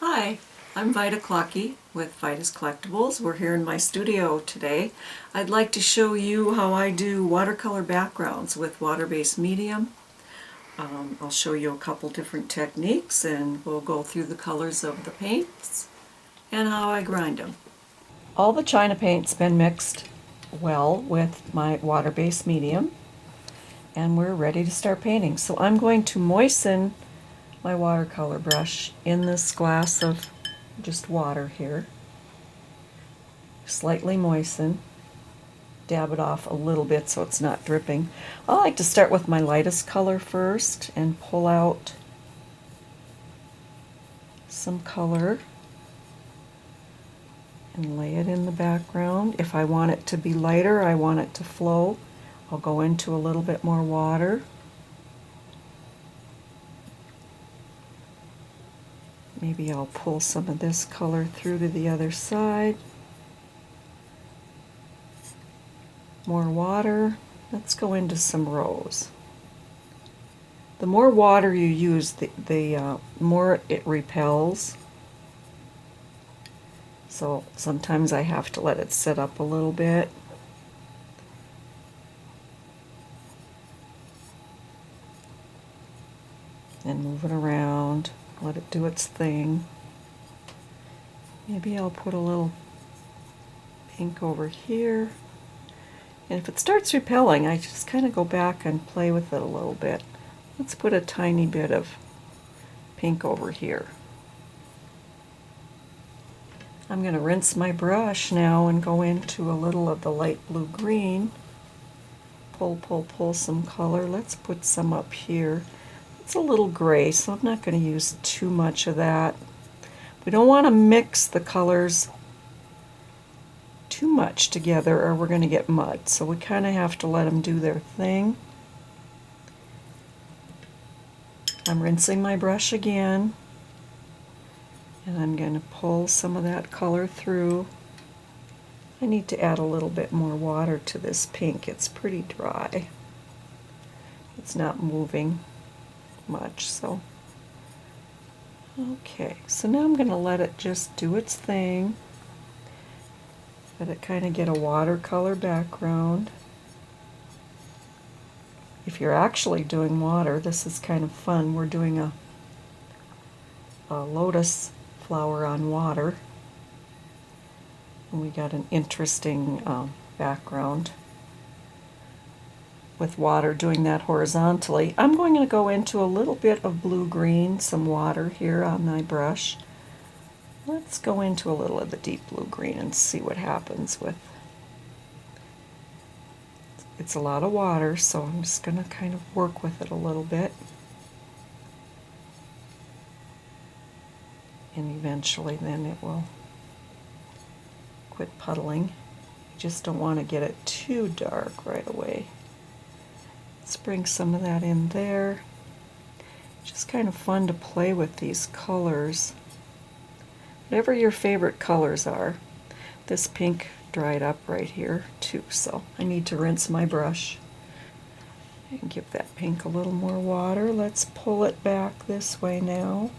Hi, I'm Vida Clocky with Vida's Collectibles. We're here in my studio today. I'd like to show you how I do watercolor backgrounds with water-based medium. I'll show you a couple different techniques and we'll go through the colors of the paints and how I grind them. All the China paint's been mixed well with my water-based medium and we're ready to start painting. So I'm going to moisten my watercolor brush in this glass of just water here. Slightly moisten, dab it off a little bit so it's not dripping. I like to start with my lightest color first and pull out some color and lay it in the background. If I want it to be lighter, I want it to flow, I'll go into a little bit more water. Maybe I'll pull some of this color through to the other side. More water. Let's go into some rose. The more water you use, the more it repels. So sometimes I have to let it sit up a little bit. And move it around. Let it do its thing. Maybe I'll put a little pink over here. And if it starts repelling, I just kind of go back and play with it a little bit. Let's put a tiny bit of pink over here. I'm going to rinse my brush now and go into a little of the light blue green. Pull some color. Let's put some up here. It's a little gray, so I'm not going to use too much of that. We don't want to mix the colors too much together or we're going to get mud. So we kind of have to let them do their thing. I'm rinsing my brush again and I'm going to pull some of that color through. I need to add a little bit more water to this pink. It's pretty dry. It's not moving much, so okay, so now I'm going to let it just do its thing. Let it kind of get a watercolor background. If you're actually doing water, this is kind of fun. We're doing a lotus flower on water. And we got an interesting background with water doing that horizontally. I'm going to go into a little bit of blue-green, some water here on my brush. Let's go into a little of the deep blue-green and see what happens with. It's a lot of water, so I'm just going to kind of work with it a little bit. And eventually then it will quit puddling. You just don't want to get it too dark right away. Let's bring some of that in there. Just kind of fun to play with these colors. Whatever your favorite colors are. This pink dried up right here too, so I need to rinse my brush and give that pink a little more water. Let's pull it back this way now.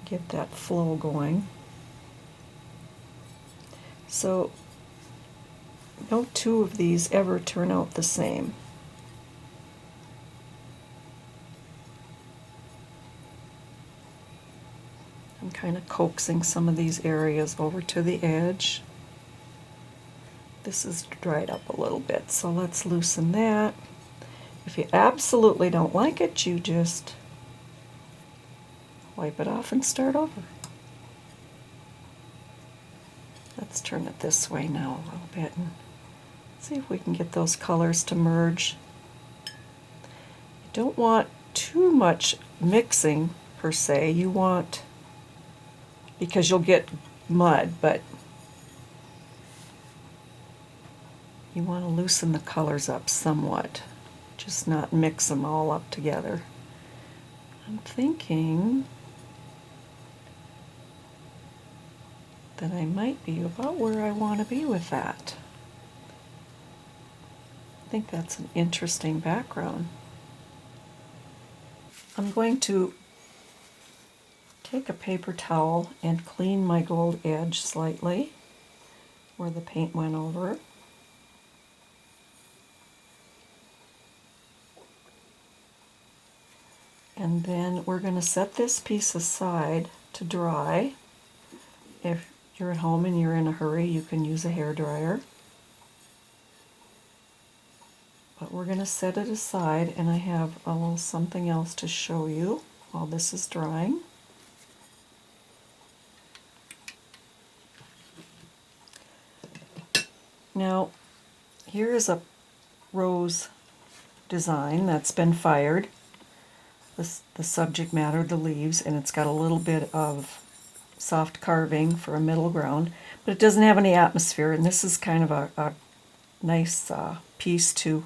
Get that flow going. So no two of these ever turn out the same. I'm kind of coaxing some of these areas over to the edge. This is dried up a little bit, so let's loosen that. If you absolutely don't like it, you just wipe it off and start over. Let's turn it this way now a little bit and see if we can get those colors to merge. You don't want too much mixing per se. You want, because you'll get mud, but you want to loosen the colors up somewhat, just not mix them all up together. I'm thinking that I might be about where I want to be with that. I think that's an interesting background. I'm going to take a paper towel and clean my gold edge slightly where the paint went over. And then we're going to set this piece aside to dry. If you're at home and you're in a hurry, you can use a hairdryer. But we're going to set it aside, and I have a little something else to show you while this is drying. Now, here is a rose design that's been fired. The subject matter, the leaves, and it's got a little bit of soft carving for a middle ground, but it doesn't have any atmosphere, and this is kind of a nice piece to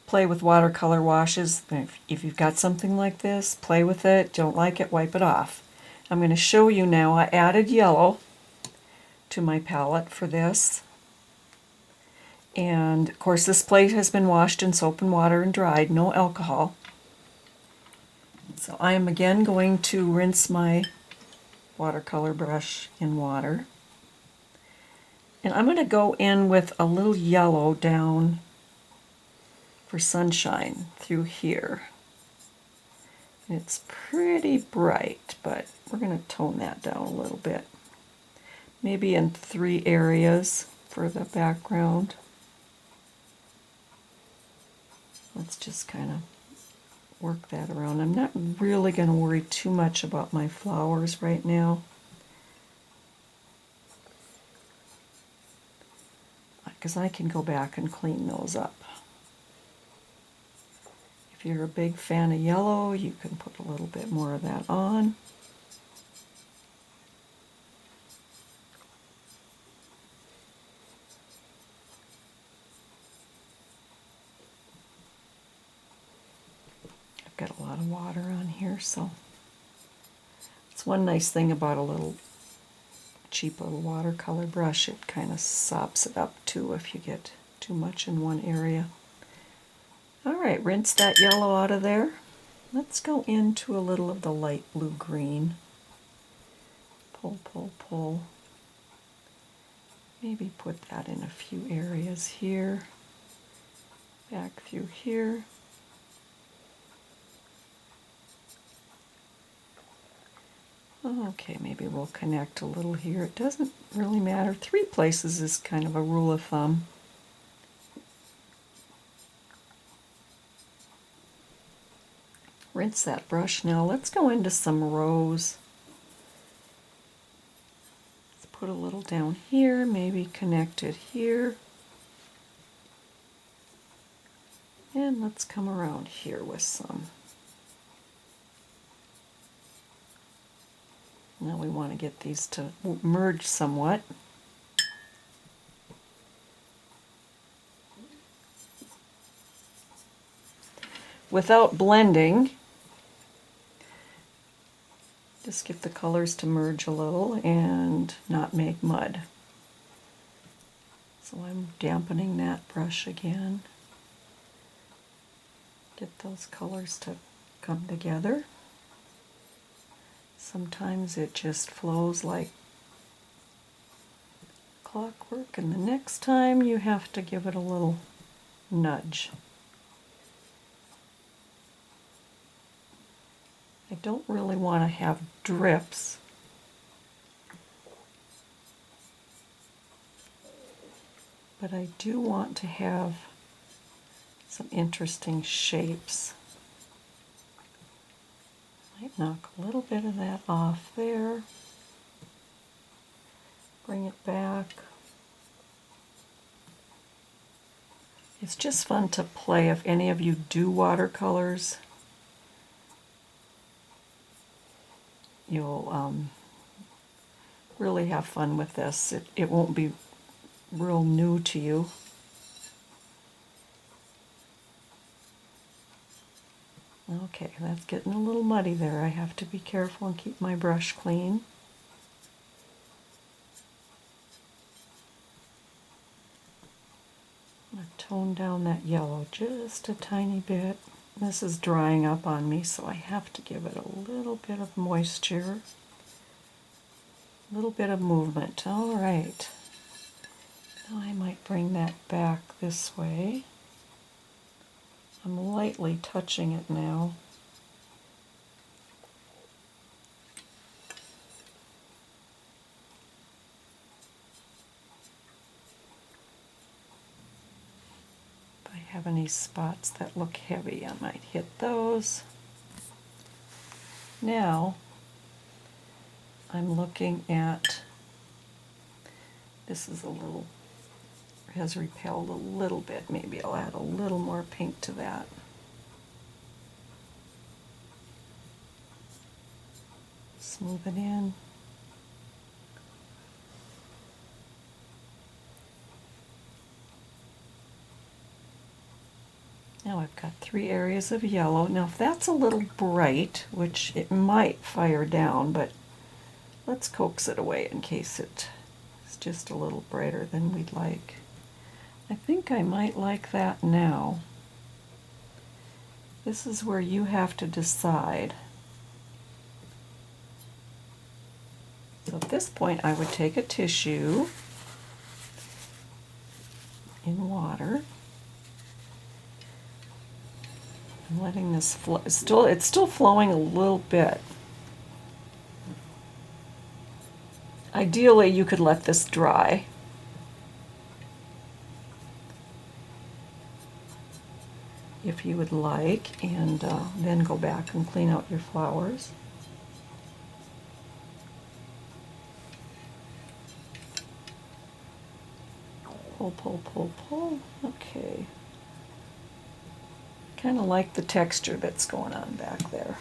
play with watercolor washes. If you've got something like this, play with it. Don't like it, wipe it off. I'm going to show you now. I added yellow to my palette for this. And of course this plate has been washed in soap and water and dried, no alcohol. So I am again going to rinse my watercolor brush in water. And I'm going to go in with a little yellow down for sunshine through here. It's pretty bright, but we're going to tone that down a little bit. Maybe in 3 areas for the background. Let's just kind of work that around. I'm not really going to worry too much about my flowers right now, because I can go back and clean those up. If you're a big fan of yellow, you can put a little bit more of that on. I've got a lot of water on here, so it's one nice thing about a little cheap little watercolor brush. It kind of sops it up too if you get too much in one area. Alright, rinse that yellow out of there. Let's go into a little of the light blue-green. Pull, pull, pull. Maybe put that in a few areas here. Back through here. Okay, maybe we'll connect a little here. It doesn't really matter. 3 places is kind of a rule of thumb. Rinse that brush now. Let's go into some rose. Let's put a little down here, maybe connect it here. And let's come around here with some. Now we want to get these to merge somewhat. Without blending, just get the colors to merge a little and not make mud. So I'm dampening that brush again. Get those colors to come together. Sometimes it just flows like clockwork, and the next time you have to give it a little nudge. I don't really want to have drips. But I do want to have some interesting shapes. Might knock a little bit of that off there. Bring it back. It's just fun to play. If any of you do watercolors, you'll really have fun with this. It won't be real new to you. Okay, that's getting a little muddy there. I have to be careful and keep my brush clean. I'm going to tone down that yellow just a tiny bit. This is drying up on me, so I have to give it a little bit of moisture, a little bit of movement. All right. Now I might bring that back this way. I'm lightly touching it now. If I have any spots that look heavy, I might hit those. Now I'm looking at, this is a little, has repelled a little bit. Maybe I'll add a little more pink to that. Smooth it in. Now I've got 3 areas of yellow. Now if that's a little bright, which it might fire down, but let's coax it away in case it's just a little brighter than we'd like. I think I might like that now. This is where you have to decide. So at this point I would take a tissue in water. I'm letting this flow. It's still flowing a little bit. Ideally, you could let this dry. If you would like, and then go back and clean out your flowers. Pull, pull, pull, pull. Okay. Kind of like the texture that's going on back there.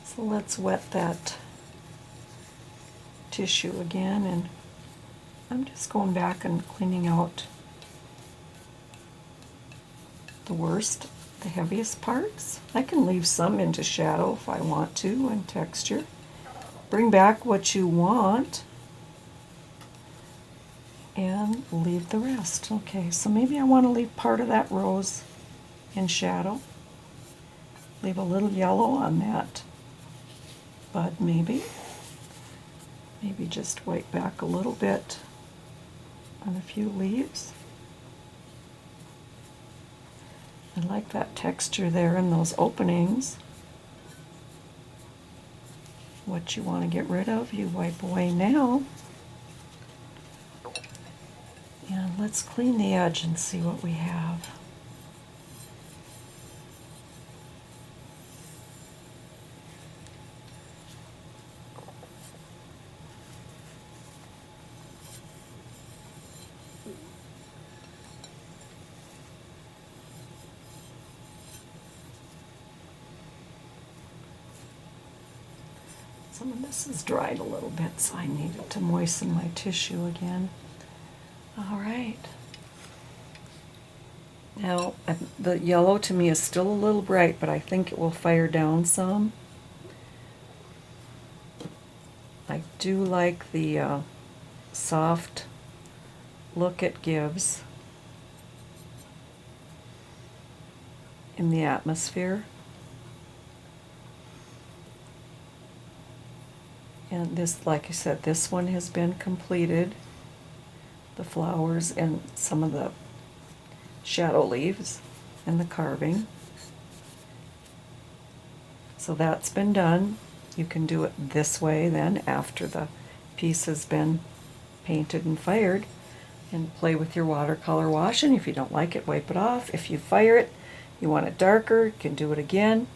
So let's wet that tissue again, and I'm just going back and cleaning out the worst, the heaviest parts. I can leave some into shadow if I want to, and texture. Bring back what you want and leave the rest. Okay, so maybe I want to leave part of that rose in shadow. Leave a little yellow on that bud maybe. Maybe just white back a little bit on a few leaves. I like that texture there in those openings. What you want to get rid of, you wipe away now. And let's clean the edge and see what we have. Some of this is dried a little bit, so I needed to moisten my tissue again. All right. Now, the yellow to me is still a little bright, but I think it will fire down some. I do like the soft look it gives in the atmosphere. And this, like I said, this one has been completed. The flowers and some of the shadow leaves and the carving. So that's been done. You can do it this way then after the piece has been painted and fired, and play with your watercolor wash, and if you don't like it, wipe it off. If you fire it, you want it darker, you can do it again.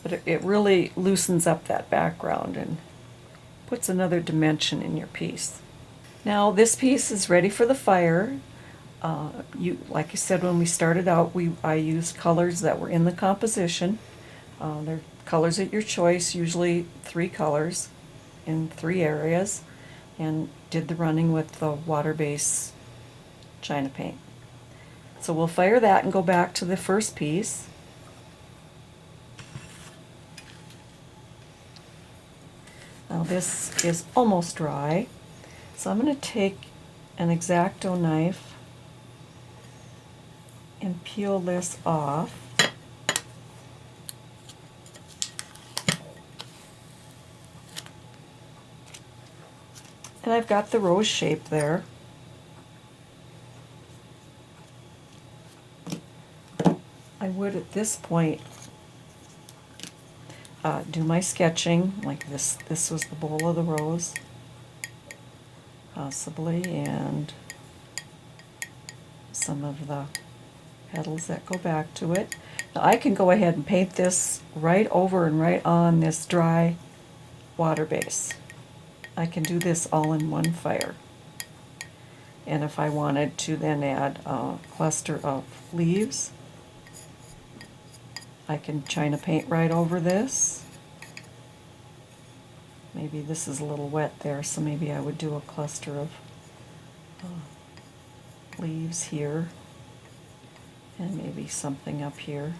But it really loosens up that background and puts another dimension in your piece. Now this piece is ready for the fire. Like I said when we started out, I used colors that were in the composition. They're colors at your choice, usually 3 colors in 3 areas, and did the running with the water-based China paint. So we'll fire that and go back to the first piece. Now this is almost dry, so I'm going to take an X-Acto knife and peel this off. And I've got the rose shape there. I would at this point do my sketching like this. This was the bowl of the rose, possibly, and some of the petals that go back to it. Now I can go ahead and paint this right over and right on this dry water base. I can do this all in one fire. And if I wanted to then add a cluster of leaves, I can China paint right over this. Maybe this is a little wet there, so maybe I would do a cluster of leaves here, and maybe something up here.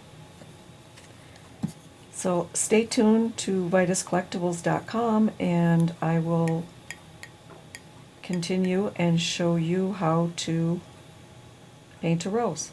So stay tuned to vituscollectibles.com, and I will continue and show you how to paint a rose.